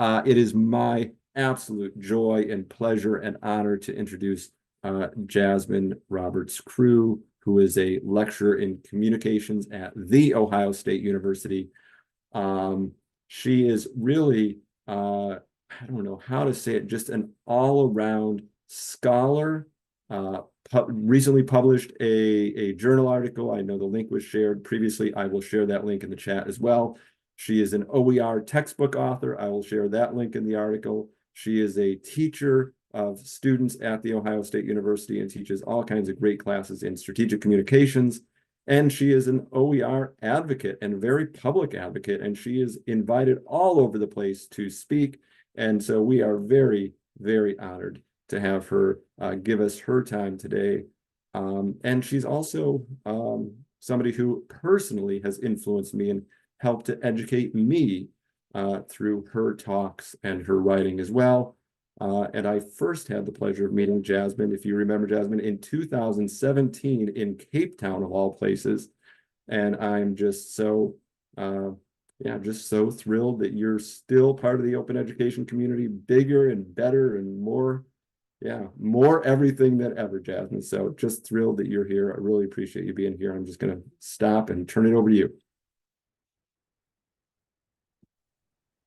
It is my absolute joy and pleasure and honor to introduce Jasmine Roberts-Crew, who is a lecturer in communications at The Ohio State University. She is really, I don't know how to say it, just an all-around scholar. Recently published a journal article. I know the link was shared previously. I will share that link in the chat as well. She is an OER textbook author. I will share that link in the article. She is a teacher of students at The Ohio State University and teaches all kinds of great classes in strategic communications. And she is an OER advocate and a very public advocate, and she is invited all over the place to speak. And so we are very, very honored to have her give us her time today. And she's also somebody who personally has influenced me and helped to educate me through her talks and her writing as well. And I first had the pleasure of meeting Jasmine, if you remember Jasmine, in 2017 in Cape Town, of all places. And I'm just so, just so thrilled that you're still part of the open education community, bigger and better and more everything than ever, Jasmine. So just thrilled that you're here. I really appreciate you being here. I'm just going to stop and turn it over to you.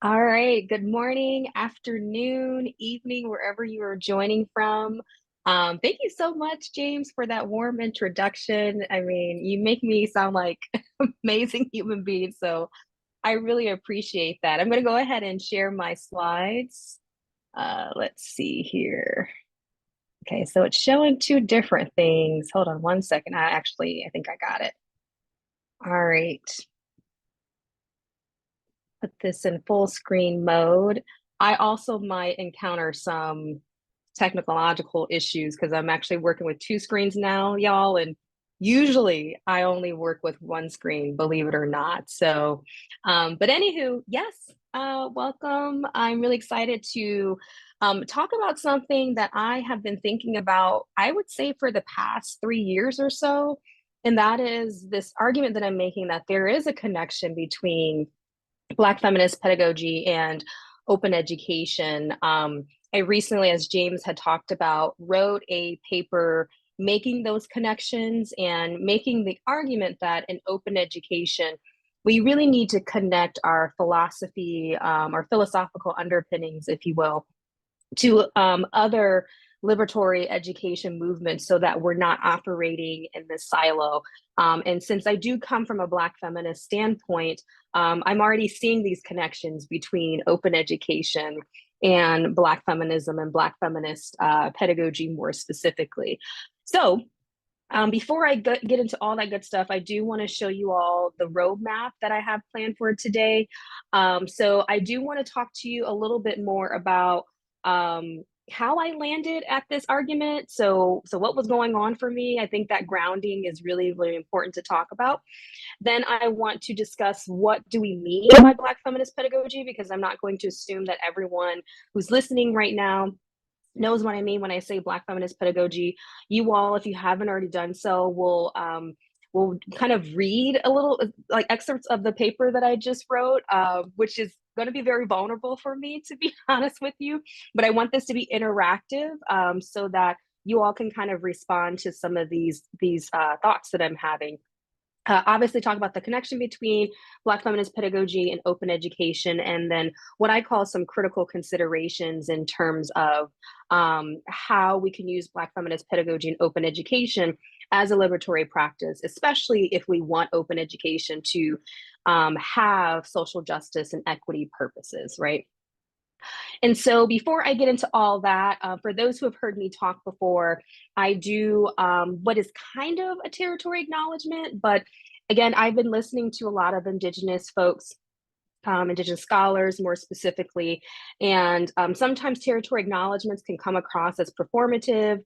All right. Good morning, afternoon, evening, wherever you are joining from. Thank you so much, James, for that warm introduction. I mean, you make me sound like an amazing human being, so I really appreciate that. I'm going to go ahead and share my slides. Let's see here. Okay, so it's showing two different things. Hold on one second. I think I got it. All right. Put this in full screen mode. I also might encounter some technological issues because I'm actually working with two screens now, y'all. And usually I only work with one screen, believe it or not. So, but anywho, yes, welcome. I'm really excited to talk about something that I have been thinking about, I would say, for the past 3 years or so. And that is this argument that I'm making that there is a connection between Black feminist pedagogy and open education. I recently, as James had talked about, wrote a paper making those connections and making the argument that in open education, we really need to connect our philosophy, our philosophical underpinnings, if you will, to other liberatory education movements so that we're not operating in this silo. And since I do come from a Black feminist standpoint, I'm already seeing these connections between open education and Black feminism and Black feminist pedagogy more specifically. So before I get into all that good stuff, I do want to show you all the roadmap that I have planned for today. So I do want to talk to you a little bit more about how I landed at this argument. So what was going on for me? I think that grounding is really, really important to talk about. Then I want to discuss what do we mean by Black feminist pedagogy, because I'm not going to assume that everyone who's listening right now knows what I mean when I say Black feminist pedagogy. You all, if you haven't already done so, will kind of read a little like excerpts of the paper that I just wrote, which is going to be very vulnerable for me, to be honest with you. But I want this to be interactive so that you all can kind of respond to some of these thoughts that I'm having. Obviously talk about the connection between Black feminist pedagogy and open education, and then what I call some critical considerations in terms of how we can use Black feminist pedagogy and open education as a liberatory practice, especially if we want open education to have social justice and equity purposes, right? And so before I get into all that, for those who have heard me talk before, I do what is kind of a territory acknowledgement, but again, I've been listening to a lot of Indigenous folks, Indigenous scholars more specifically, and sometimes territory acknowledgements can come across as performative,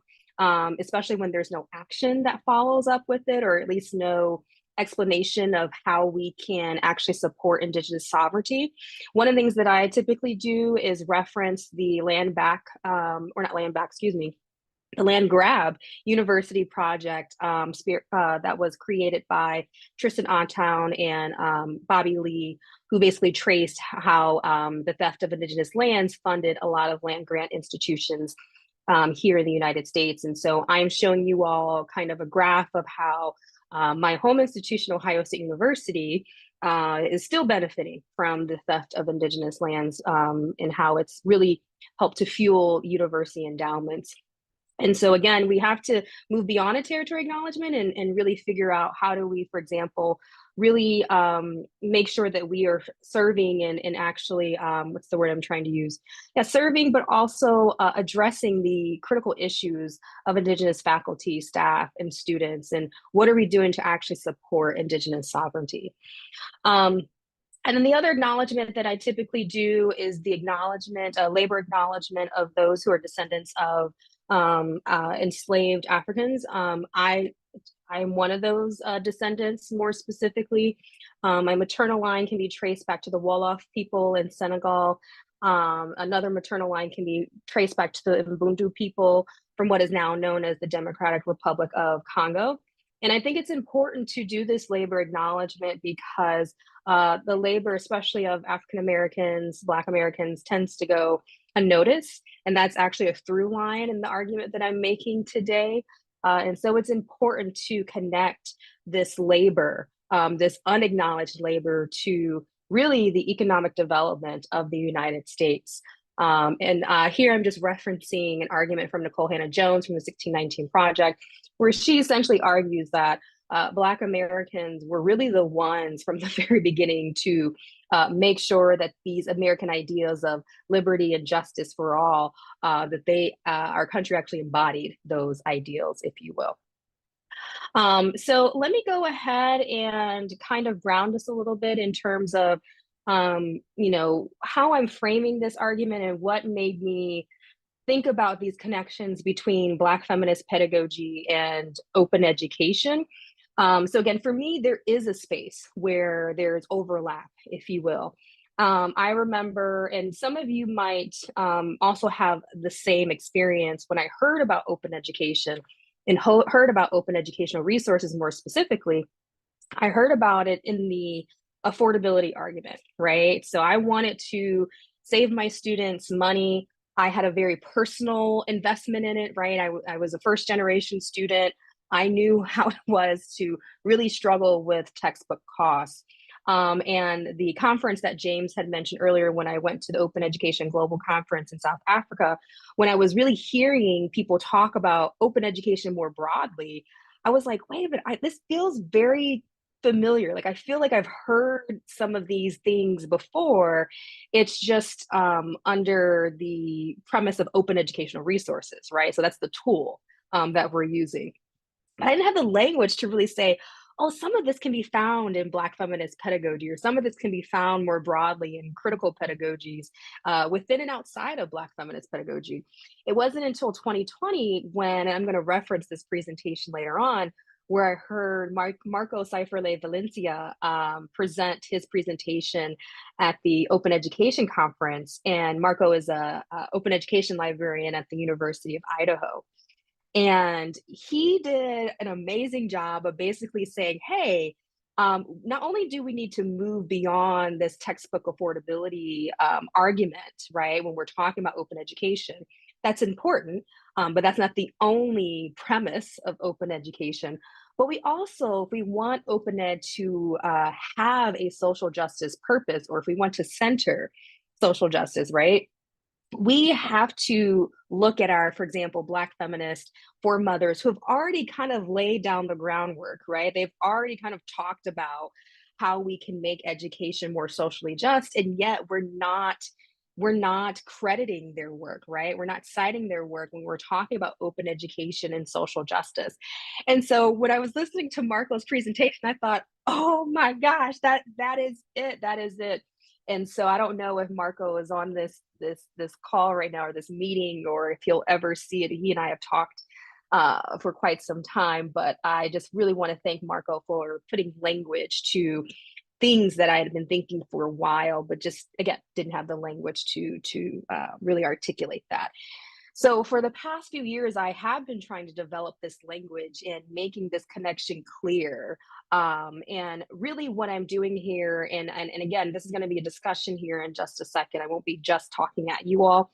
especially when there's no action that follows up with it, or at least no explanation of how we can actually support Indigenous sovereignty. One of the things that I typically do is reference the land back, or not land back, excuse me, the land grab university project that was created by Tristan Ontown and Bobby Lee, who basically traced how the theft of indigenous lands funded a lot of land grant institutions here in the United States. And so I'm showing you all kind of a graph of how my home institution, Ohio State University, is still benefiting from the theft of indigenous lands and how it's really helped to fuel university endowments. And so again, we have to move beyond a territory acknowledgement and really figure out how do we, for example, really make sure that we are serving and actually, what's the word I'm trying to use? Yeah, serving, but also addressing the critical issues of Indigenous faculty, staff, and students. And what are we doing to actually support Indigenous sovereignty? And then the other acknowledgement that I typically do is the acknowledgement, labor acknowledgement of those who are descendants of enslaved Africans. I am one of those descendants, more specifically. My maternal line can be traced back to the Wolof people in Senegal. Another maternal line can be traced back to the Mbundu people from what is now known as the Democratic Republic of Congo. And I think it's important to do this labor acknowledgement because the labor, especially of African Americans, Black Americans, tends to go unnoticed. And that's actually a through line in the argument that I'm making today. And so it's important to connect this labor, this unacknowledged labor, to really the economic development of the United States. And here I'm just referencing an argument from Nicole Hannah-Jones from the 1619 Project, where she essentially argues that Black Americans were really the ones from the very beginning to make sure that these American ideas of liberty and justice for all, that our country actually embodied those ideals, if you will. So let me go ahead and kind of ground us a little bit in terms of, how I'm framing this argument and what made me think about these connections between Black feminist pedagogy and open education. So again, for me, there is a space where there's overlap, if you will. I remember, and some of you might also have the same experience when I heard about open education and heard about open educational resources more specifically. I heard about it in the affordability argument, right? So I wanted to save my students money. I had a very personal investment in it, right? I was a first generation student. I knew how it was to really struggle with textbook costs. And the conference that James had mentioned earlier, when I went to the Open Education Global Conference in South Africa, when I was really hearing people talk about open education more broadly, I was like, wait a minute, this feels very familiar. Like, I feel like I've heard some of these things before. It's just under the premise of open educational resources, right? So that's the tool that we're using. But I didn't have the language to really say, oh, some of this can be found in Black feminist pedagogy, or some of this can be found more broadly in critical pedagogies within and outside of Black feminist pedagogy. It wasn't until 2020 when, and I'm going to reference this presentation later on, where I heard Marco Seiferle Valencia present his presentation at the Open Education Conference. And Marco is a open education librarian at the University of Idaho. And he did an amazing job of basically saying, hey, not only do we need to move beyond this textbook affordability argument, right, when we're talking about open education, that's important, but that's not the only premise of open education. But we also, if we want open ed to have a social justice purpose, or if we want to center social justice, right, we have to look at our, for example, Black feminist foremothers who have already kind of laid down the groundwork, right? They've already kind of talked about how we can make education more socially just, and yet we're not crediting their work, right? We're not citing their work when we're talking about open education and social justice. And so when I was listening to Marco's presentation, I thought, oh my gosh, that is it. That is it. And so I don't know if Marco is on this call right now, or this meeting, or if he'll ever see it. He and I have talked for quite some time, but I just really want to thank Marco for putting language to things that I had been thinking for a while, but just, again, didn't have the language to really articulate that. So for the past few years, I have been trying to develop this language and making this connection clear. And really what I'm doing here, and again, this is going to be a discussion here in just a second. I won't be just talking at you all.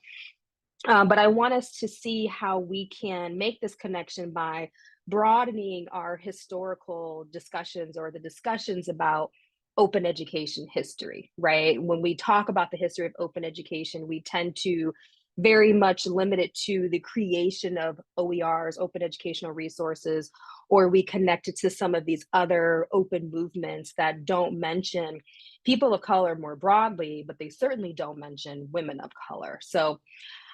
But I want us to see how we can make this connection by broadening our historical discussions or the discussions about open education history, right? When we talk about the history of open education, we tend to very much limit it to the creation of OERs, open educational resources, or we connect it to some of these other open movements that don't mention people of color more broadly, but they certainly don't mention women of color. So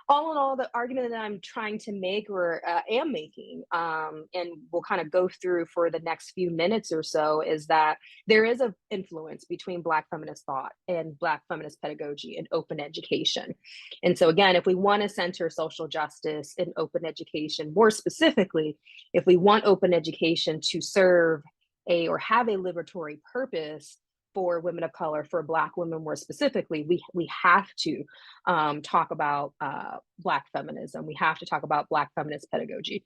all in all, the argument that I'm trying to make or am making, and we'll kind of go through for the next few minutes or so, is that there is an influence between Black feminist thought and Black feminist pedagogy and open education. And so, again, if we want to center social justice in open education, more specifically, if we want open education to serve a or have a liberatory purpose for women of color, for Black women more specifically, we have to talk about Black feminism. We have to talk about Black feminist pedagogy.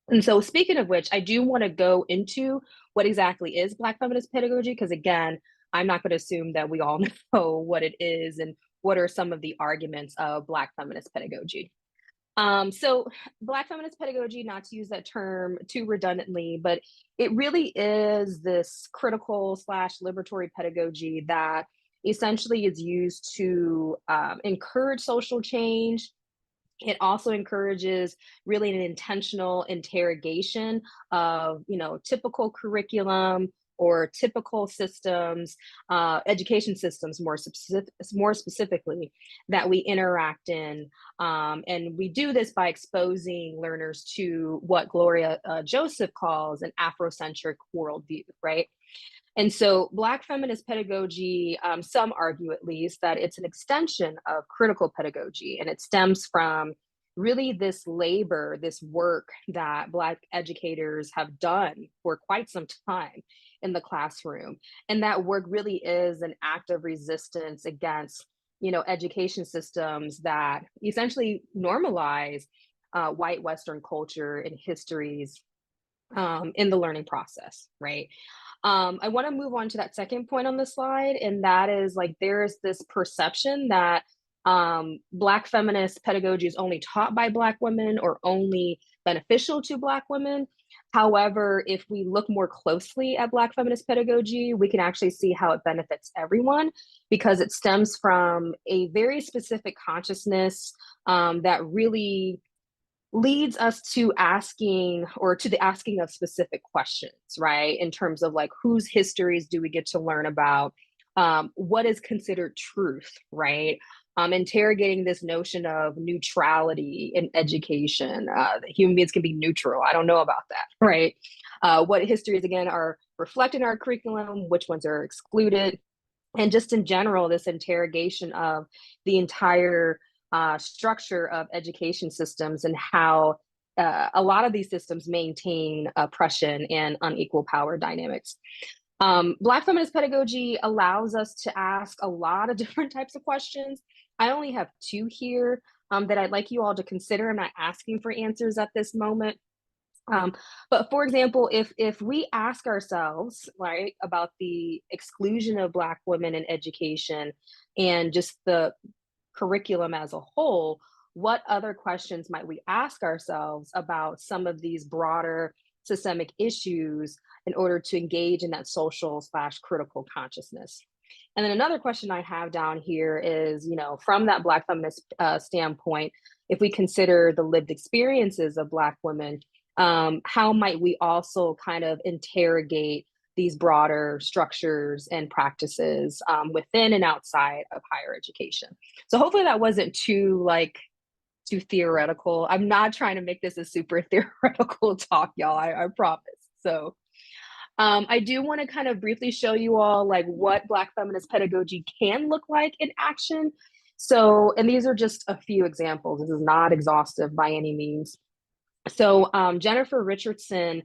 And so, speaking of which, I do want to go into what exactly is Black feminist pedagogy, because again, I'm not going to assume that we all know what it is and what are some of the arguments of Black feminist pedagogy. So Black feminist pedagogy, not to use that term too redundantly, but it really is this critical slash liberatory pedagogy that essentially is used to encourage social change. It also encourages really an intentional interrogation of, typical curriculum or typical systems, education systems more specifically, that we interact in. And we do this by exposing learners to what Gloria Joseph calls an Afrocentric worldview, right? And so, Black feminist pedagogy, some argue at least that it's an extension of critical pedagogy, and it stems from really this labor, this work that Black educators have done for quite some time in the classroom. And that work really is an act of resistance against, education systems that essentially normalize white Western culture and histories in the learning process, right? I want to move on to that second point on the slide, and that is like there is this perception that Black feminist pedagogy is only taught by Black women or only beneficial to Black women. However, if we look more closely at Black feminist pedagogy, we can actually see how it benefits everyone because it stems from a very specific consciousness that really leads us to asking or to the asking of specific questions, right? In terms of like whose histories do we get to learn about? What is considered truth, right? Interrogating this notion of neutrality in education. That human beings can be neutral. I don't know about that, right? What histories, again, are reflected in our curriculum, which ones are excluded, and just in general, this interrogation of the entire structure of education systems and how a lot of these systems maintain oppression and unequal power dynamics. Black feminist pedagogy allows us to ask a lot of different types of questions. I only have two here that I'd like you all to consider. I'm not asking for answers at this moment. But for example, if we ask ourselves, right, about the exclusion of Black women in education and just the curriculum as a whole, what other questions might we ask ourselves about some of these broader systemic issues in order to engage in that social slash critical consciousness? And then another question I have down here is, from that Black feminist standpoint, if we consider the lived experiences of Black women, how might we also kind of interrogate these broader structures and practices within and outside of higher education? So hopefully that wasn't too theoretical. I'm not trying to make this a super theoretical talk, y'all. I promise. So I do want to kind of briefly show you all like what Black feminist pedagogy can look like in action. So, and these are just a few examples. This is not exhaustive by any means. So Jennifer Richardson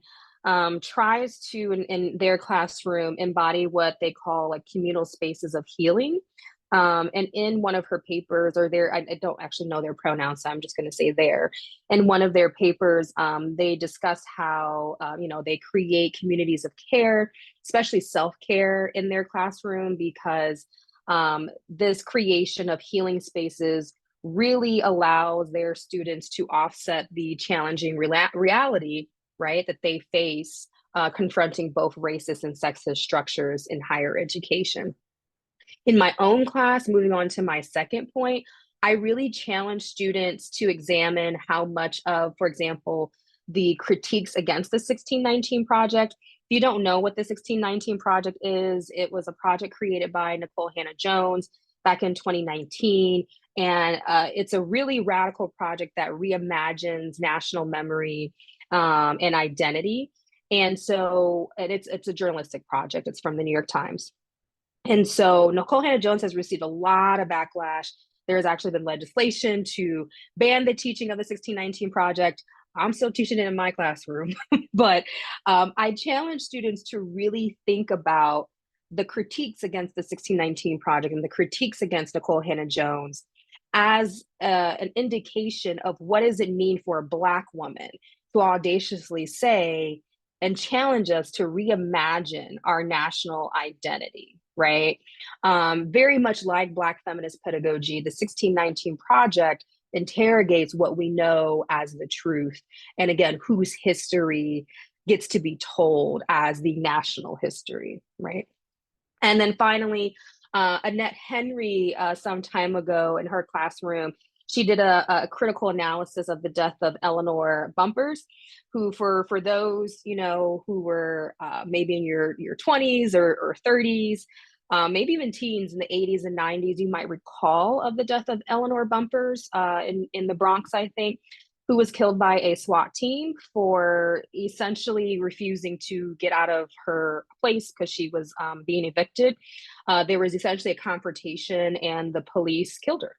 tries to, in their classroom, embody what they call like communal spaces of healing. And in one of her papers, or their, I don't actually know their pronouns, so I'm just going to say there. In one of their papers, they discuss how, they create communities of care, especially self-care in their classroom, because this creation of healing spaces really allows their students to offset the challenging reality, right, that they face confronting both racist and sexist structures in higher education. In my own class, moving on to my second point, I really challenge students to examine how much of, for example, the critiques against the 1619 project. If you don't know what the 1619 project is, it was a project created by Nicole Hannah-Jones back in 2019. And it's a really radical project that reimagines national memory and identity. And so it's a journalistic project. It's from the New York Times. And so Nicole Hannah-Jones has received a lot of backlash. There has actually been legislation to ban the teaching of the 1619 project. I'm still teaching it in my classroom, but I challenge students to really think about the critiques against the 1619 project and the critiques against Nicole Hannah-Jones as an indication of what does it mean for a Black woman to audaciously say and challenge us to reimagine our national identity, right? Very much like Black feminist pedagogy, the 1619 project interrogates what we know as the truth. And again, whose history gets to be told as the national history, right? And then finally, Annette Henry, some time ago in her classroom, she did a critical analysis of the death of Eleanor Bumpurs, who, for those who were maybe in your 20s or 30s, maybe even teens in the 80s and 90s, you might recall of the death of Eleanor Bumpurs in the Bronx, I think, who was killed by a SWAT team for essentially refusing to get out of her place because she was being evicted. There was essentially a confrontation and the police killed her.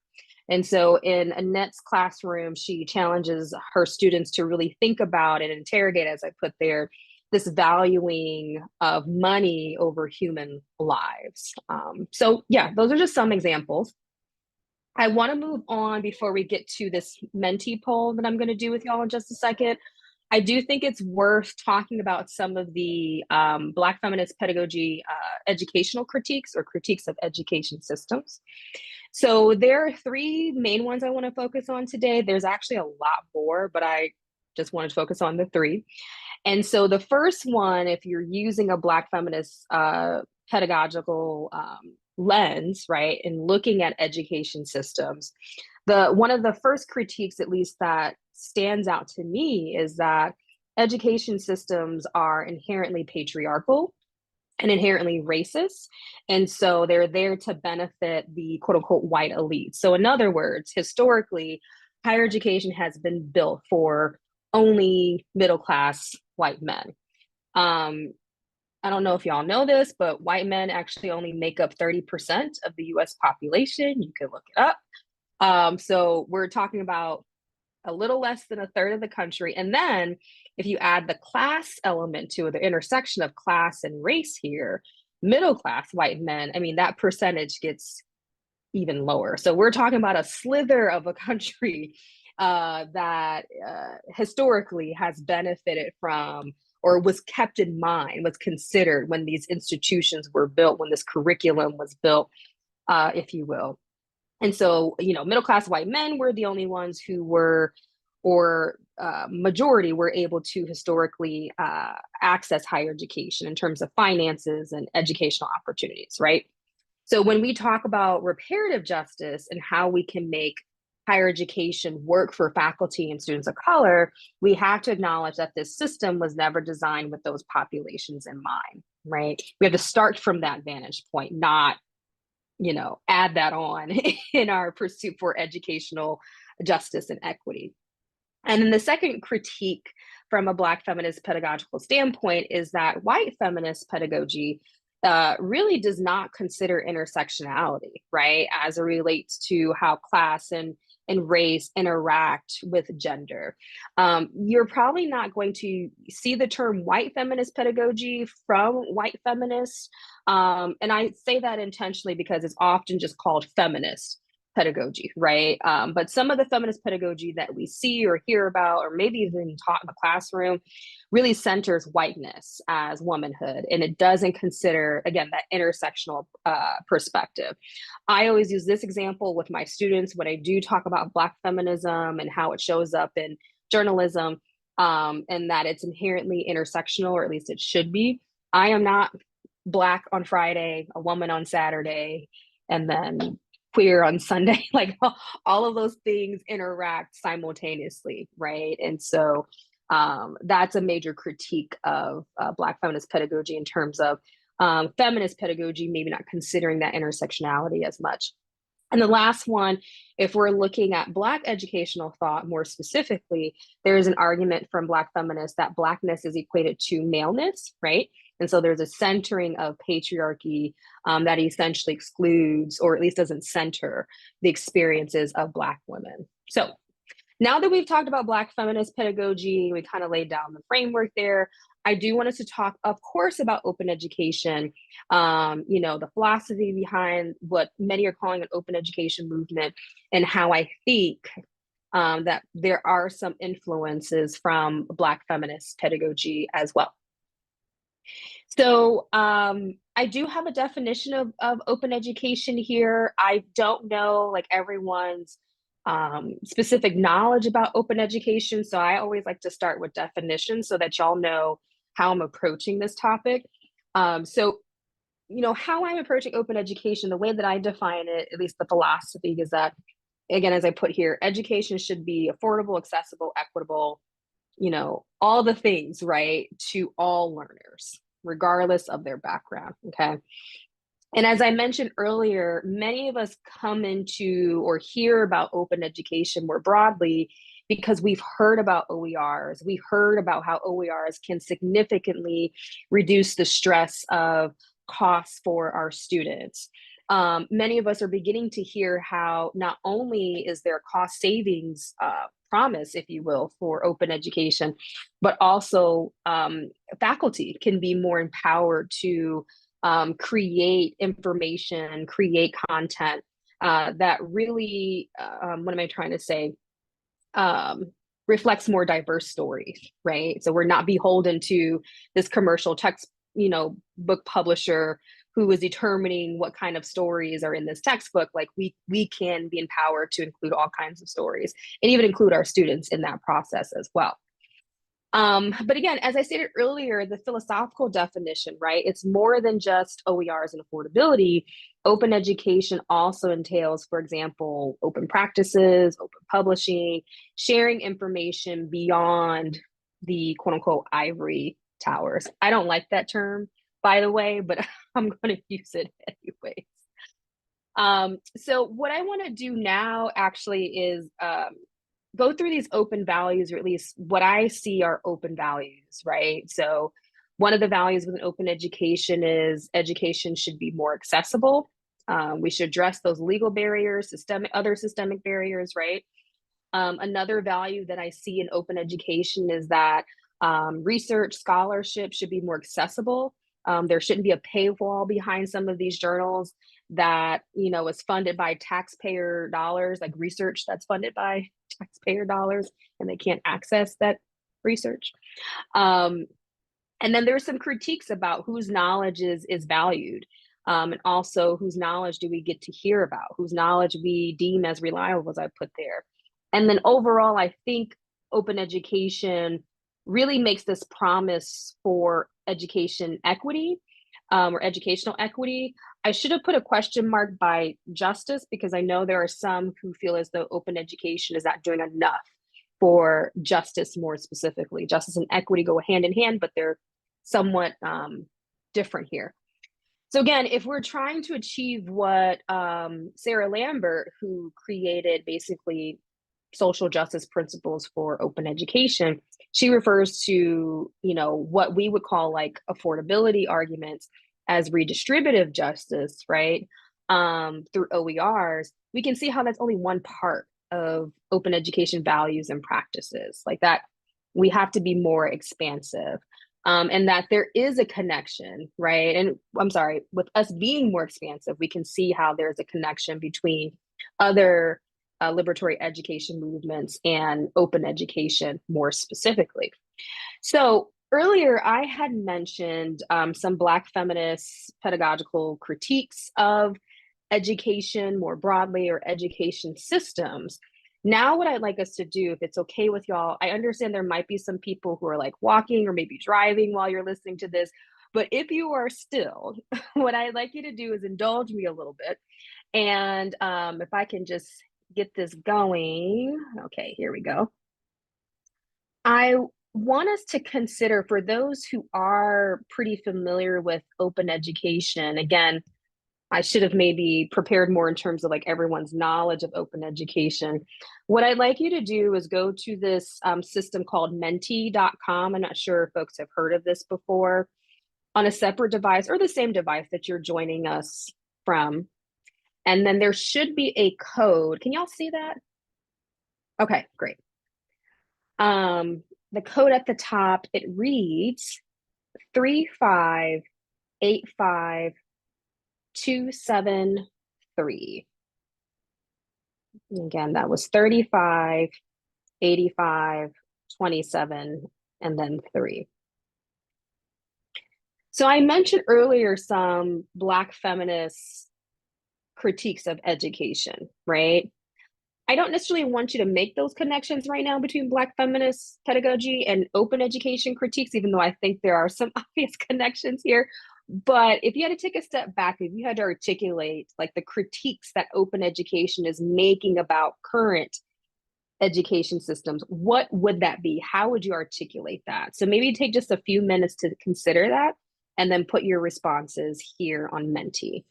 And so in Annette's classroom, she challenges her students to really think about and interrogate, as I put there, this valuing of money over human lives. So yeah, those are just some examples. I want to move on before we get to this Menti poll that I'm going to do with y'all in just a second. I do think it's worth talking about some of the Black feminist pedagogy educational critiques or critiques of education systems. So there are three main ones I want to focus on today. There's actually a lot more, but I just wanted to focus on the three. And so the first one, if you're using a Black feminist pedagogical lens, right, and looking at education systems, one of the first critiques, at least that stands out to me, is that education systems are inherently patriarchal and inherently racist. And so they're there to benefit the quote unquote white elite. So in other words, historically, higher education has been built for only middle class white men. I don't know if y'all know this, but white men actually only make up 30% of the US population. You can look it up. So we're talking about a little less than a third of the country. And then if you add the class element to it, the intersection of class and race here, middle class white men, I mean, that percentage gets even lower. So we're talking about a slither of a country that historically has benefited from or was kept in mind, was considered when these institutions were built, when this curriculum was built, if you will. And so, middle class white men were the only ones who were, or majority were able to historically access higher education in terms of finances and educational opportunities, right? So when we talk about reparative justice and how we can make higher education work for faculty and students of color, we have to acknowledge that this system was never designed with those populations in mind, right? We have to start from that vantage point, not add that on in our pursuit for educational justice and equity. And then the second critique from a Black feminist pedagogical standpoint is that white feminist pedagogy really does not consider intersectionality, right, as it relates to how class and race interact with gender. You're probably not going to see the term white feminist pedagogy from white feminists. And I say that intentionally because it's often just called feminist pedagogy, right? But some of the feminist pedagogy that we see or hear about, or maybe even taught in the classroom, really centers whiteness as womanhood, and it doesn't consider, again, that intersectional perspective. I always use this example with my students when I do talk about Black feminism and how it shows up in journalism, and that it's inherently intersectional, or at least it should be. I am not Black on Friday, a woman on Saturday, and then queer on Sunday. Like all of those things interact simultaneously, right? And so that's a major critique of Black feminist pedagogy in terms of feminist pedagogy, maybe not considering that intersectionality as much. And the last one, if we're looking at Black educational thought more specifically, there is an argument from Black feminists that Blackness is equated to maleness, right? And so there's a centering of patriarchy that essentially excludes, or at least doesn't center, the experiences of Black women. So now that we've talked about Black feminist pedagogy, we kind of laid down the framework there. I do want us to talk, of course, about open education, the philosophy behind what many are calling an open education movement, and how I think that there are some influences from Black feminist pedagogy as well. So I do have a definition of open education here. I don't know like everyone's specific knowledge about open education. So I always like to start with definitions so that y'all know how I'm approaching this topic. How I'm approaching open education, the way that I define it, at least the philosophy, is that, again, as I put here, education should be affordable, accessible, equitable, all the things, right, to all learners, regardless of their background, okay? And as I mentioned earlier, many of us come into or hear about open education more broadly because we've heard about OERs. We heard about how OERs can significantly reduce the stress of costs for our students. Many of us are beginning to hear how not only is there cost savings promise, if you will, for open education, but also faculty can be more empowered to create information, create content that really, what am I trying to say, reflects more diverse stories, right? So we're not beholden to this commercial text, book publisher who is determining what kind of stories are in this textbook. Like we can be empowered to include all kinds of stories and even include our students in that process as well. But again, as I stated earlier, the philosophical definition, right? It's more than just OERs and affordability. Open education also entails, for example, open practices, open publishing, sharing information beyond the quote unquote ivory towers. I don't like that term, by the way, but I'm going to use it anyways. So what I want to do now actually is go through these open values, or at least what I see are open values, right? So one of the values with an open education is education should be more accessible. We should address those legal barriers, other systemic barriers, right? Another value that I see in open education is that research scholarship should be more accessible. There shouldn't be a paywall behind some of these journals that is funded by taxpayer dollars, like research that's funded by taxpayer dollars, and they can't access that research. And then there's some critiques about whose knowledge is valued, and also whose knowledge do we get to hear about, whose knowledge we deem as reliable, as I put there. And then overall, I think open education really makes this promise for education equity, or educational equity. I should have put a question mark by justice, because I know there are some who feel as though open education is not doing enough for justice. More specifically, justice and equity go hand in hand, but they're somewhat different here. So again, if we're trying to achieve what Sarah Lambert, who created basically social justice principles for open education, she refers to what we would call like affordability arguments as redistributive justice, right? Through OERs, we can see how that's only one part of open education values and practices. Like that, we have to be more expansive. And that there is a connection, right? And I'm sorry, with us being more expansive, we can see how there's a connection between other liberatory education movements and open education more specifically. So earlier, I had mentioned some Black feminist pedagogical critiques of education more broadly or education systems. Now, what I'd like us to do, if it's okay with y'all, I understand there might be some people who are like walking or maybe driving while you're listening to this. But if you are still, what I'd like you to do is indulge me a little bit. And if I can just get this going. Okay, here we go. I want us to consider, for those who are pretty familiar with open education, again, I should have maybe prepared more in terms of like everyone's knowledge of open education. What I'd like you to do is go to this system called menti.com. I'm not sure if folks have heard of this before, on a separate device or the same device that you're joining us from. And then there should be a code. Can y'all see that? Okay, great. The code at the top, it reads 3585273. Again, that was 35, 85, 27, and then 3. So I mentioned earlier some Black feminist critiques of education, right? I don't necessarily want you to make those connections right now between Black feminist pedagogy and open education critiques, even though I think there are some obvious connections here. But if you had to take a step back, if you had to articulate like the critiques that open education is making about current education systems, what would that be? How would you articulate that? So maybe take just a few minutes to consider that and then put your responses here on Menti.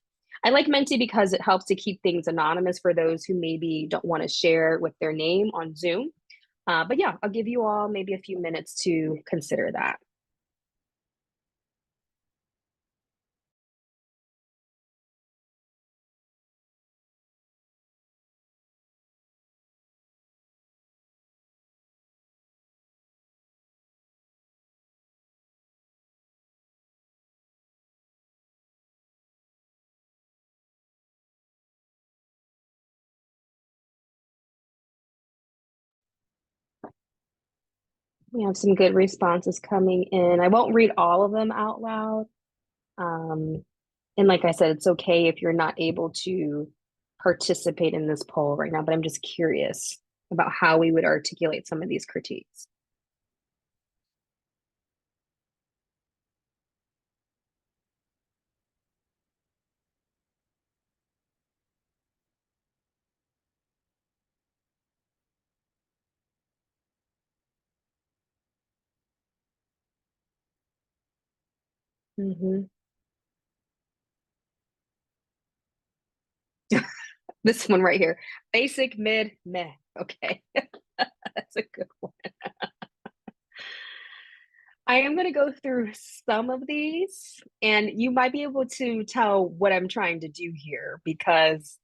I like Menti because it helps to keep things anonymous for those who maybe don't want to share with their name on Zoom. But yeah, I'll give you all maybe a few minutes to consider that. We have some good responses coming in. I won't read all of them out loud. Um, and like I said, it's okay if you're not able to participate in this poll right now, but I'm just curious about how we would articulate some of these critiques. Mhm. This one right here, basic, mid, meh. Okay, that's a good one. I am going to go through some of these, and you might be able to tell what I'm trying to do here, because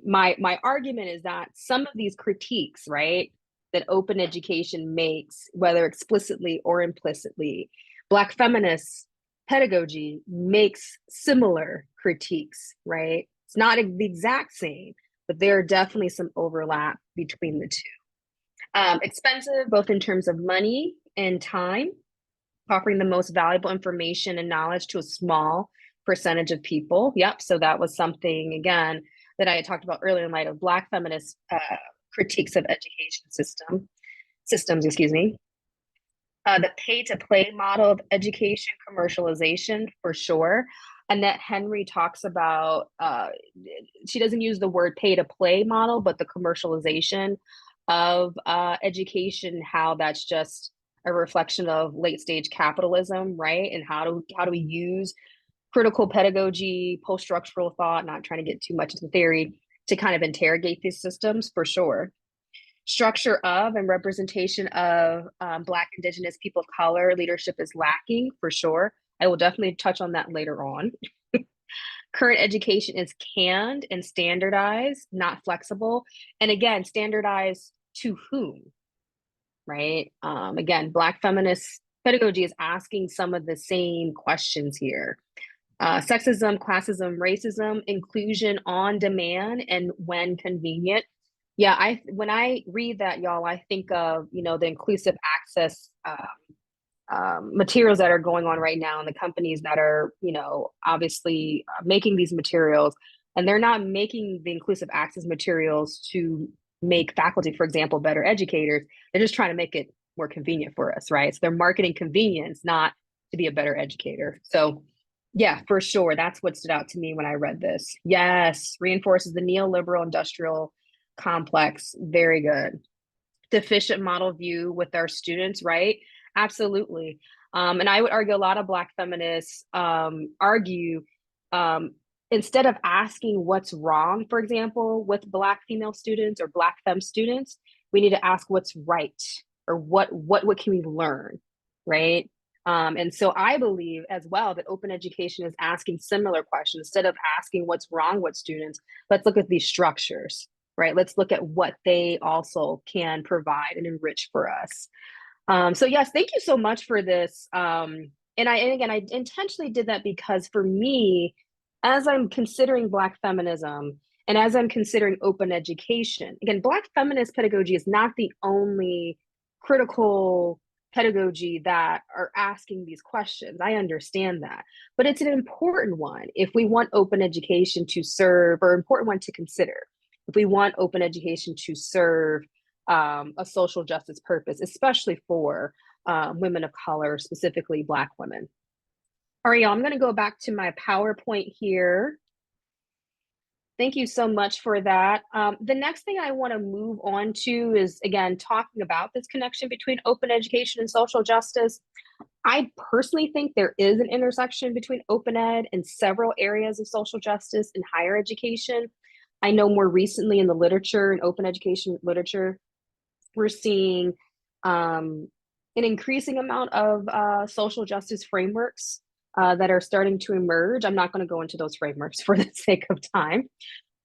my argument is that some of these critiques, right, that open education makes, whether explicitly or implicitly, Black feminist pedagogy makes similar critiques, right? It's not the exact same, but there are definitely some overlap between the two. Expensive, both in terms of money and time, offering the most valuable information and knowledge to a small percentage of people. Yep. So that was something, again, that I had talked about earlier in light of Black feminist critiques of education systems, excuse me. The pay to play model of education commercialization, for sure. Annette Henry talks about, she doesn't use the word pay to play model, but the commercialization of education, how that's just a reflection of late stage capitalism, right? And how do we use critical pedagogy, post structural thought, not trying to get too much into theory, to kind of interrogate these systems, for sure. Structure of and representation of Black, Indigenous, people of color leadership is lacking, for sure. I will definitely touch on that later on. Current education is canned and standardized, not flexible. And again, standardized to whom, right? Again, Black feminist pedagogy is asking some of the same questions here. Sexism, classism, racism, inclusion on demand and when convenient. Yeah, when I read that, y'all, I think of, the inclusive access materials that are going on right now and the companies that are, obviously making these materials. And they're not making the inclusive access materials to make faculty, for example, better educators. They're just trying to make it more convenient for us, right? So they're marketing convenience, not to be a better educator. So yeah, for sure. That's what stood out to me when I read this. Yes, reinforces the neoliberal industrial complex. Very good. Deficient model view with our students, right? Absolutely. And I would argue a lot of Black feminists argue um, instead of asking what's wrong, for example, with Black female students or Black femme students, we need to ask what's right or what can we learn, right? And so I believe as well that open education is asking similar questions. Instead of asking what's wrong with students, let's look at these structures, right? Let's look at what they also can provide and enrich for us. So yes, thank you so much for this. And again, I intentionally did that because for me, as I'm considering Black feminism and as I'm considering open education, again, Black feminist pedagogy is not the only critical pedagogy that are asking these questions. I understand that, but it's an important one if we want open education to serve, or important one to consider if we want open education to serve a social justice purpose, especially for women of color, specifically Black women. All right, y'all, I'm going to go back to my PowerPoint here. Thank you so much for that. The next thing I want to move on to is, again, talking about this connection between open education and social justice. I personally think there is an intersection between open ed and several areas of social justice in higher education. I know more recently in the literature and open education literature, we're seeing an increasing amount of social justice frameworks that are starting to emerge. I'm not going to go into those frameworks for the sake of time.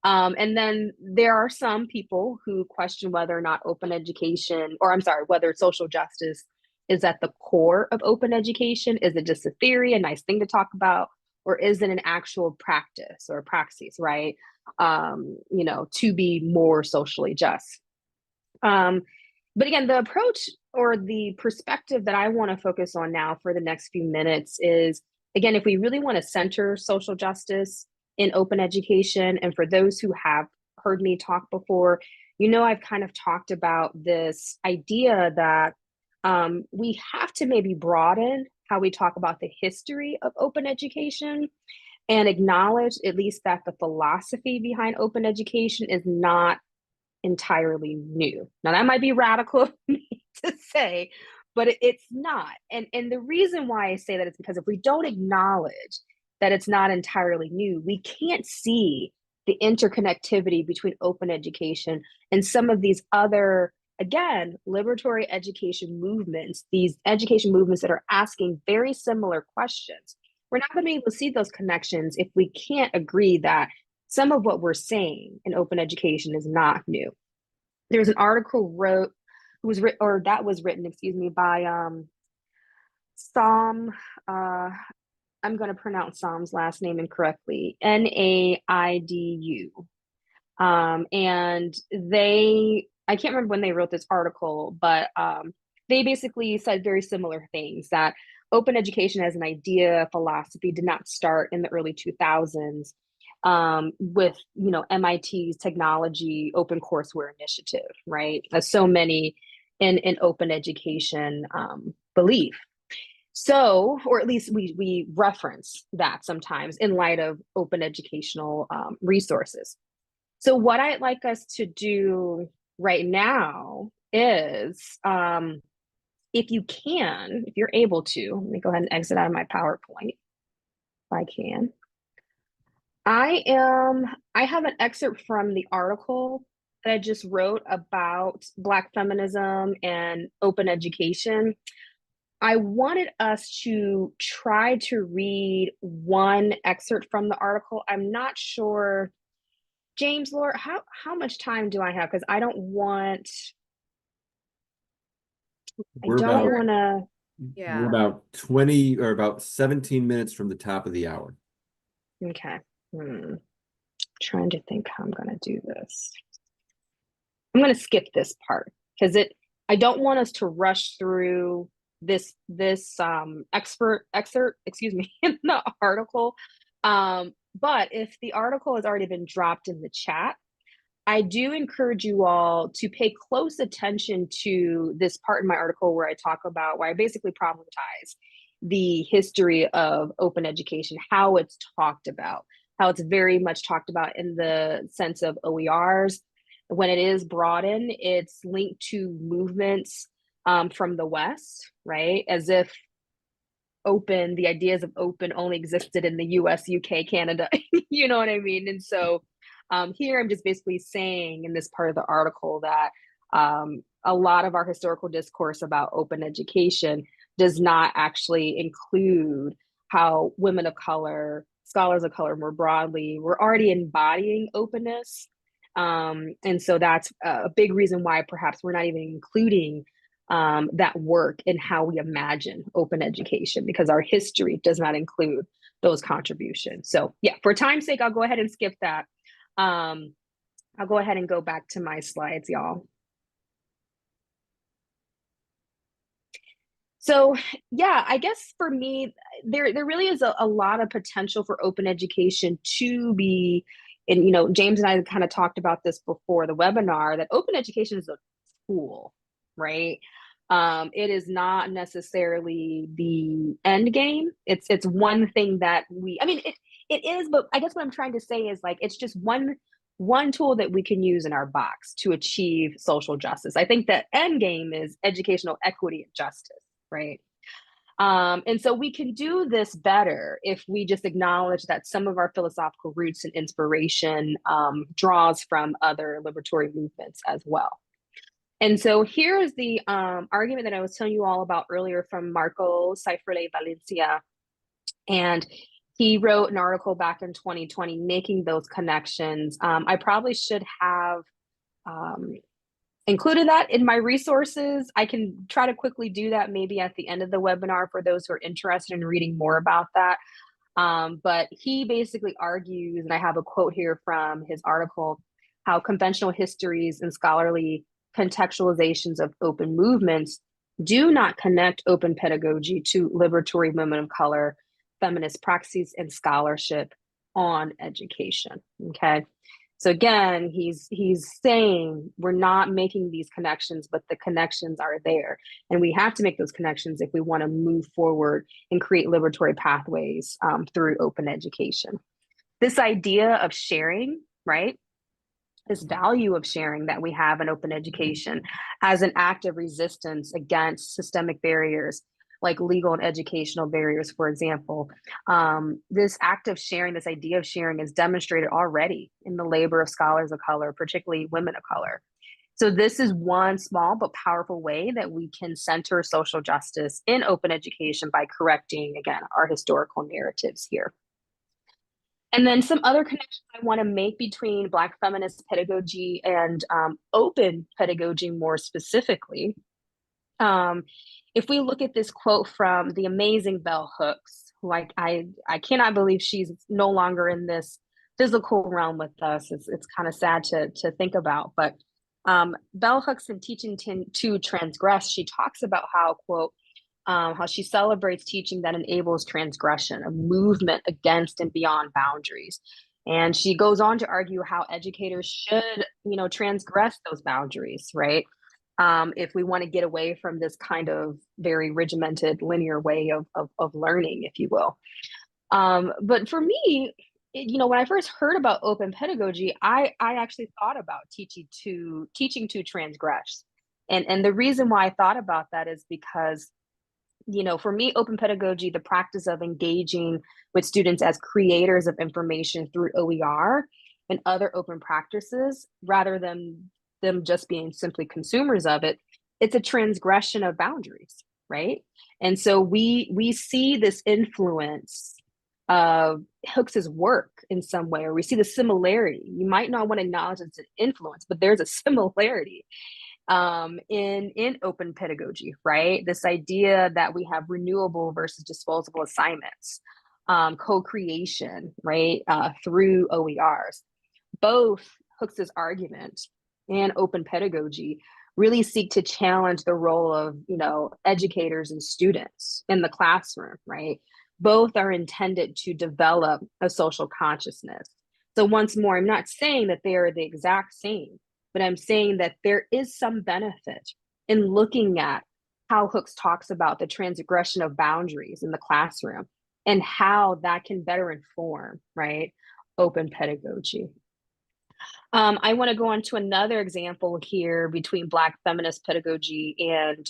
And then there are some people who question whether or not open education, or I'm sorry, whether social justice is at the core of open education. Is it just a theory, a nice thing to talk about, or is it an actual practice or praxis, right? To be more socially just. But again, the approach or the perspective that I want to focus on now for the next few minutes is, again, if we really want to center social justice in open education, and for those who have heard me talk before, I've kind of talked about this idea that we have to maybe broaden how we talk about the history of open education and acknowledge at least that the philosophy behind open education is not entirely new. Now that might be radical to say, but it's not. And the reason why I say that is because if we don't acknowledge that it's not entirely new, we can't see the interconnectivity between open education and some of these other, again, liberatory education movements, these education movements that are asking very similar questions. We're not going to be able to see those connections if we can't agree that some of what we're saying in open education is not new. There's an article that was written, excuse me, by Sam. I'm going to pronounce Sam's last name incorrectly. Naidu, and I can't remember when they wrote this article, but they basically said very similar things, that open education as an idea, philosophy did not start in the early 2000s with MIT's technology open courseware initiative, right? As so many in open education believe. So, or at least we reference that sometimes in light of open educational resources. So what I'd like us to do right now is, if you're able to, let me go ahead and exit out of my PowerPoint if I can. I have an excerpt from the article that I just wrote about Black feminism and open education. I wanted us to try to read one excerpt from the article. I'm not sure, James, Laura, how much time do I have? Because I We're don't about want to. we're Yeah. about 20 or about 17 minutes from the top of the hour. Okay. Trying to think how I'm going to do this. I'm going to skip this part because I don't want us to rush through this excerpt, excuse me, in the article. But if the article has already been dropped in the chat, I do encourage you all to pay close attention to this part in my article where I basically problematize the history of open education, how it's talked about, how it's very much talked about in the sense of OERs. When it is broadened, it's linked to movements from the West, right? As if the ideas of open only existed in the US, UK, Canada, you know what I mean? And so here I'm just basically saying in this part of the article that a lot of our historical discourse about open education does not actually include how women of color, scholars of color more broadly, were already embodying openness. And so that's a big reason why perhaps we're not even including that work in how we imagine open education, because our history does not include those contributions. So yeah, for time's sake, I'll go ahead and skip that. I'll go ahead and go back to my slides, y'all. So yeah, I guess for me, there really is a lot of potential for open education to be, and James and I kind of talked about this before the webinar, that open education is a tool, right? It is not necessarily the end game. It's one thing that it is, but I guess what I'm trying to say is like it's just one tool that we can use in our box to achieve social justice. I think that end game is educational equity and justice, right? And so we can do this better if we just acknowledge that some of our philosophical roots and inspiration draws from other liberatory movements as well. And so here is the argument that I was telling you all about earlier from Marco Seifert Valencia. And he wrote an article back in 2020 making those connections. I probably should have included that in my resources. I can try to quickly do that maybe at the end of the webinar for those who are interested in reading more about that. But he basically argues, and I have a quote here from his article, how conventional histories and scholarly contextualizations of open movements do not connect open pedagogy to liberatory women of color, feminist praxis, and scholarship on education. Okay. So again, he's saying we're not making these connections, but the connections are there. And we have to make those connections if we want to move forward and create liberatory pathways through open education. This idea of sharing, right? This value of sharing that we have in open education as an act of resistance against systemic barriers like legal and educational barriers, for example. This act of sharing, this idea of sharing is demonstrated already in the labor of scholars of color, particularly women of color. So this is one small but powerful way that we can center social justice in open education by correcting, again, our historical narratives here. And then some other connections I want to make between Black feminist pedagogy and open pedagogy more specifically. If we look at this quote from the amazing Bell Hooks, who I cannot believe she's no longer in this physical realm with us. It's kind of sad to think about, but Bell Hooks in Teaching to Transgress, she talks about how, quote, how she celebrates teaching that enables transgression, a movement against and beyond boundaries. And she goes on to argue how educators should, transgress those boundaries, right? If we want to get away from this kind of very regimented linear way of learning, if you will. But for me, when I first heard about open pedagogy, I actually thought about teaching to transgress. And the reason why I thought about that is because, for me, open pedagogy, the practice of engaging with students as creators of information through OER and other open practices, rather than them just being simply consumers of it, it's a transgression of boundaries, right? And so we see this influence of Hooks's work in some way, or we see the similarity. You might not want to acknowledge it's an influence, but there's a similarity in open pedagogy, right? This idea that we have renewable versus disposable assignments, co-creation, right, through OERs. Both Hooks's argument and open pedagogy really seek to challenge the role of, educators and students in the classroom, right? Both are intended to develop a social consciousness. So once more, I'm not saying that they are the exact same, but I'm saying that there is some benefit in looking at how Hooks talks about the transgression of boundaries in the classroom and how that can better inform, right, open pedagogy. I want to go on to another example here between Black feminist pedagogy and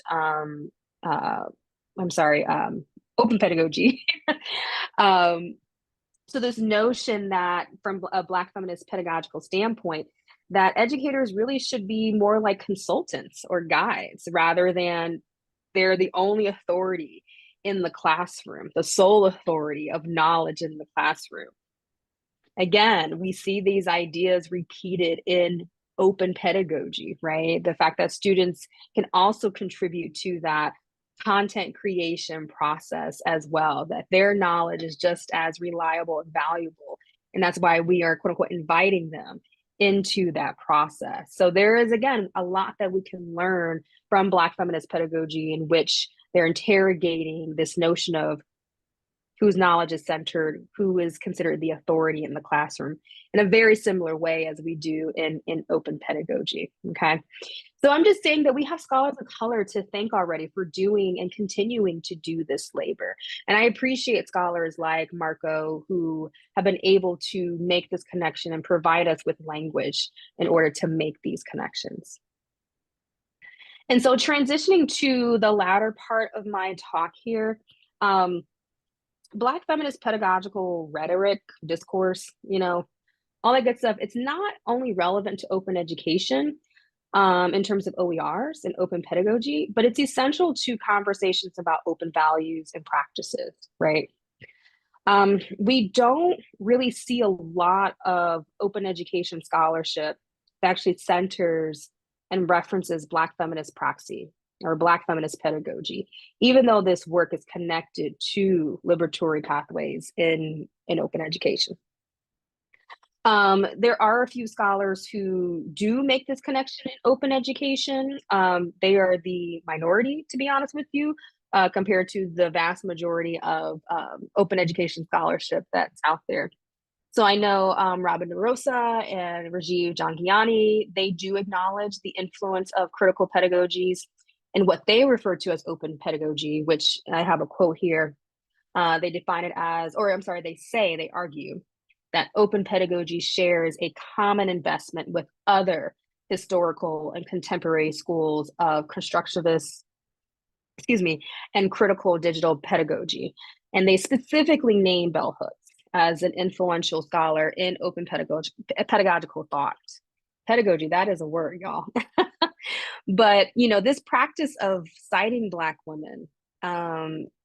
open pedagogy. um, so this notion that from a Black feminist pedagogical standpoint, that educators really should be more like consultants or guides rather than they're the only authority in the classroom, the sole authority of knowledge in the classroom. Again, we see these ideas repeated in open pedagogy, right? The fact that students can also contribute to that content creation process as well, that their knowledge is just as reliable and valuable. And that's why we are, quote unquote, inviting them into that process. So there is, again, a lot that we can learn from Black feminist pedagogy in which they're interrogating this notion of whose knowledge is centered, who is considered the authority in the classroom in a very similar way as we do in open pedagogy, okay? So I'm just saying that we have scholars of color to thank already for doing and continuing to do this labor. And I appreciate scholars like Marco who have been able to make this connection and provide us with language in order to make these connections. And so transitioning to the latter part of my talk here, Black feminist pedagogical rhetoric, discourse, all that good stuff, it's not only relevant to open education in terms of OERs and open pedagogy, but it's essential to conversations about open values and practices, right? We don't really see a lot of open education scholarship that actually centers and references Black feminist praxis or Black feminist pedagogy, even though this work is connected to liberatory pathways in open education. There are a few scholars who do make this connection in open education. They are the minority, to be honest with you, compared to the vast majority of open education scholarship that's out there. So I know Robin DeRosa and Rajiv Jangiani, they do acknowledge the influence of critical pedagogies and what they refer to as open pedagogy, which I have a quote here. They define it as, they argue that open pedagogy shares a common investment with other historical and contemporary schools of constructivist, and critical digital pedagogy. And they specifically name bell hooks as an influential scholar in open pedagogical thought. Pedagogy, that is a word, y'all. But, this practice of citing Black women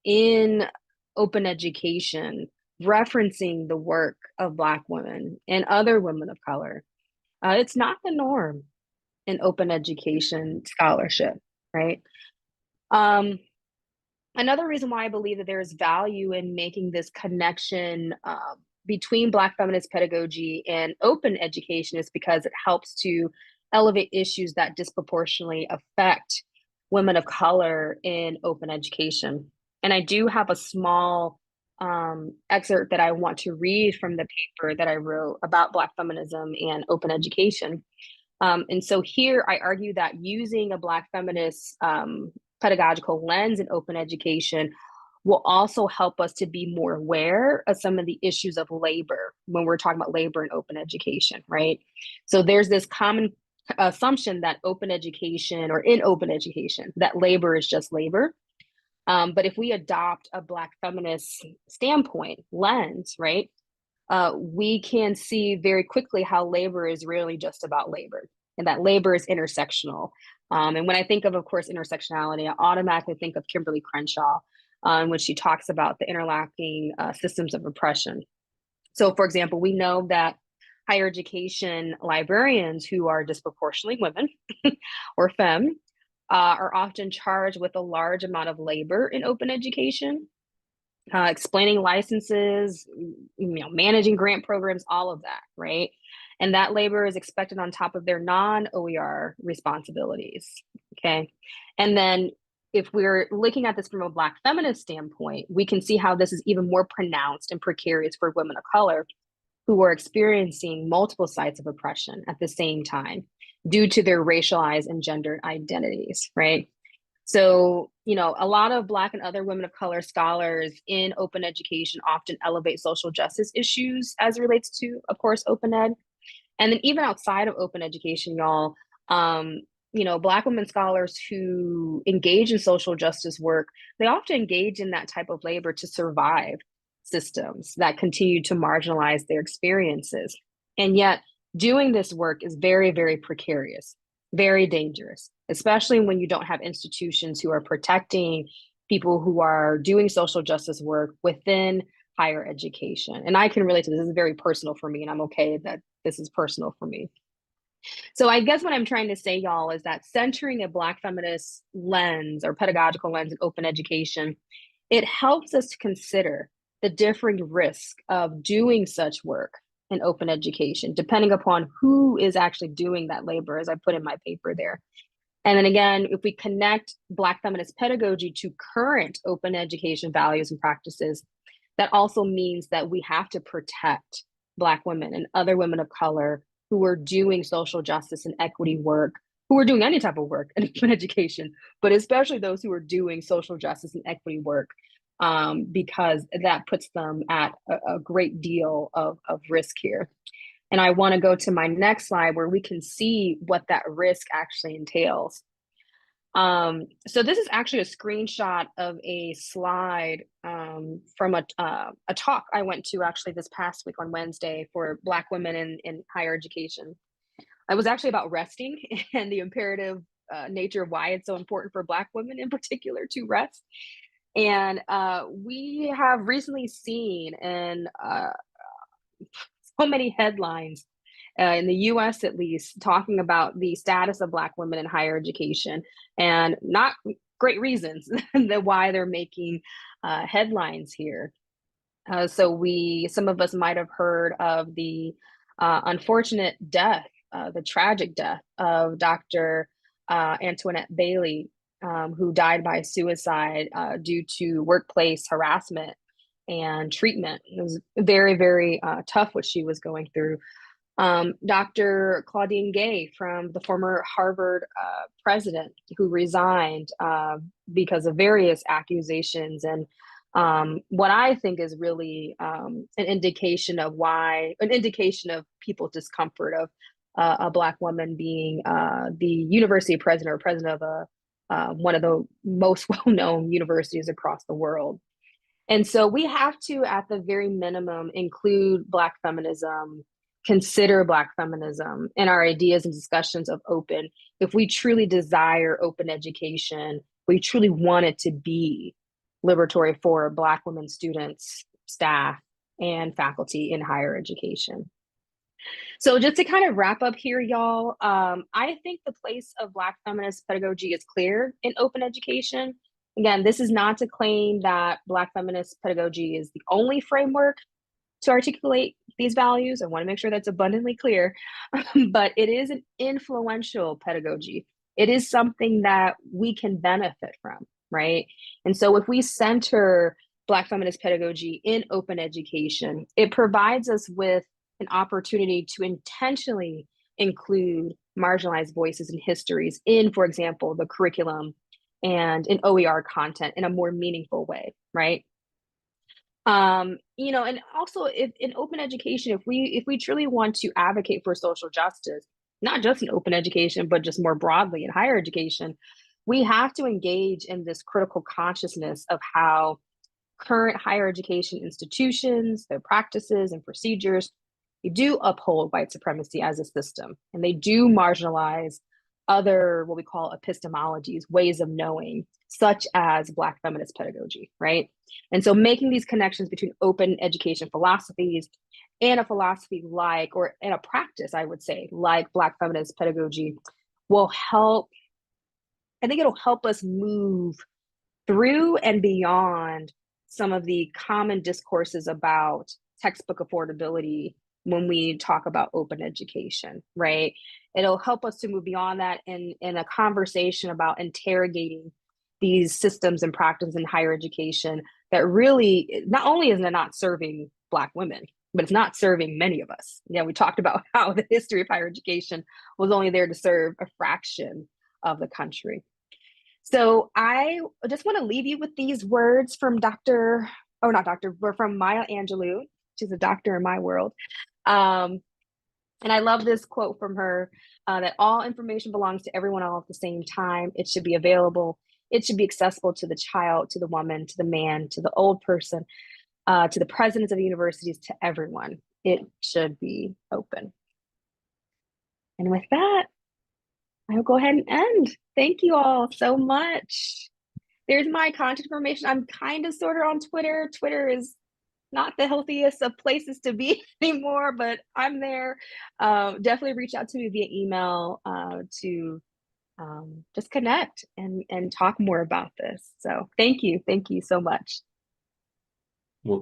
in open education, referencing the work of Black women and other women of color, it's not the norm in open education scholarship, right? Another reason why I believe that there is value in making this connection between Black feminist pedagogy and open education is because it helps to elevate issues that disproportionately affect women of color in open education. And I do have a small excerpt that I want to read from the paper that I wrote about Black feminism and open education. And so here I argue that using a Black feminist pedagogical lens in open education will also help us to be more aware of some of the issues of labor when we're talking about labor in open education, right? So there's this common assumption that open education or in open education, that labor is just labor. But if we adopt a Black feminist standpoint lens, right, we can see very quickly how labor is really just about labor and that labor is intersectional And when I think of course, intersectionality, I automatically think of Kimberly Crenshaw, when she talks about the interlocking systems of oppression. So, for example, we know that higher education librarians who are disproportionately women or femme are often charged with a large amount of labor in open education, explaining licenses, managing grant programs, all of that, right? And that labor is expected on top of their non-OER responsibilities, okay? And then if we're looking at this from a Black feminist standpoint, we can see how this is even more pronounced and precarious for women of color who are experiencing multiple sites of oppression at the same time due to their racialized and gendered identities, right? So, a lot of Black and other women of color scholars in open education often elevate social justice issues as it relates to, of course, open ed. And then even outside of open education, y'all, Black women scholars who engage in social justice work, they often engage in that type of labor to survive systems that continue to marginalize their experiences. And yet, doing this work is very, very precarious, very dangerous, especially when you don't have institutions who are protecting people who are doing social justice work within higher education. And I can relate to this. This is very personal for me, and I'm okay that this is personal for me. So I guess what I'm trying to say, y'all, is that centering a Black feminist lens or pedagogical lens in open education, it helps us to consider the differing risk of doing such work in open education, depending upon who is actually doing that labor, as I put in my paper there. And then again, if we connect Black feminist pedagogy to current open education values and practices, that also means that we have to protect Black women and other women of color who are doing social justice and equity work, who are doing any type of work in open education, but especially those who are doing social justice and equity work, because that puts them at a great deal of risk here. And I want to go to my next slide where we can see what that risk actually entails. So this is actually a screenshot of a slide from a talk I went to actually this past week on Wednesday for Black women in higher education. It was actually about resting and the imperative nature of why it's so important for Black women in particular to rest. And we have recently seen in so many headlines in the US at least, talking about the status of Black women in higher education, and not great reasons why they're making headlines here. Some of us might have heard of the unfortunate death, the tragic death of Dr. Antoinette Bailey, who died by suicide due to workplace harassment and treatment. It was very, very tough what she was going through. Dr. Claudine Gay, from the former Harvard president, who resigned because of various accusations, and what I think is really an indication of people's discomfort of a Black woman being the university president or president of one of the most well-known universities across the world. And so we have to, at the very minimum, include Black feminism, consider Black feminism in our ideas and discussions of open. If we truly desire open education, we truly want it to be liberatory for Black women students, staff, and faculty in higher education. So just to kind of wrap up here, y'all, I think the place of Black feminist pedagogy is clear in open education. Again, this is not to claim that Black feminist pedagogy is the only framework to articulate these values. I want to make sure that's abundantly clear, but it is an influential pedagogy. It is something that we can benefit from, right? And so if we center Black feminist pedagogy in open education, it provides us with an opportunity to intentionally include marginalized voices and histories in, for example, the curriculum and in OER content in a more meaningful way, right? And also if in open education, if we truly want to advocate for social justice, not just in open education, but just more broadly in higher education, we have to engage in this critical consciousness of how current higher education institutions, their practices and procedures, they do uphold white supremacy as a system, and they do marginalize other what we call epistemologies, ways of knowing, such as Black feminist pedagogy, right? And so making these connections between open education philosophies and a philosophy like, or in a practice, I would say, like Black feminist pedagogy will help, I think it'll help us move through and beyond some of the common discourses about textbook affordability when we talk about open education, right? It'll help us to move beyond that in a conversation about interrogating these systems and practices in higher education that really not only is it not serving Black women, but it's not serving many of us. Yeah, we talked about how the history of higher education was only there to serve a fraction of the country. So I just want to leave you with these words from Dr. Oh, not Dr., but from Maya Angelou. She's a doctor in my world. Um, and I love this quote from her that all information belongs to everyone all at the same time. It should be available. It should be accessible to the child, to the woman, to the man, to the old person, to the presidents of the universities, to everyone. It should be open. And with that, I'll go ahead and end. Thank you all so much. There's my contact information. I'm kind of sort of on Twitter. Twitter is not the healthiest of places to be anymore, but I'm there. Definitely reach out to me via email to just connect and talk more about this. So thank you so much. Well,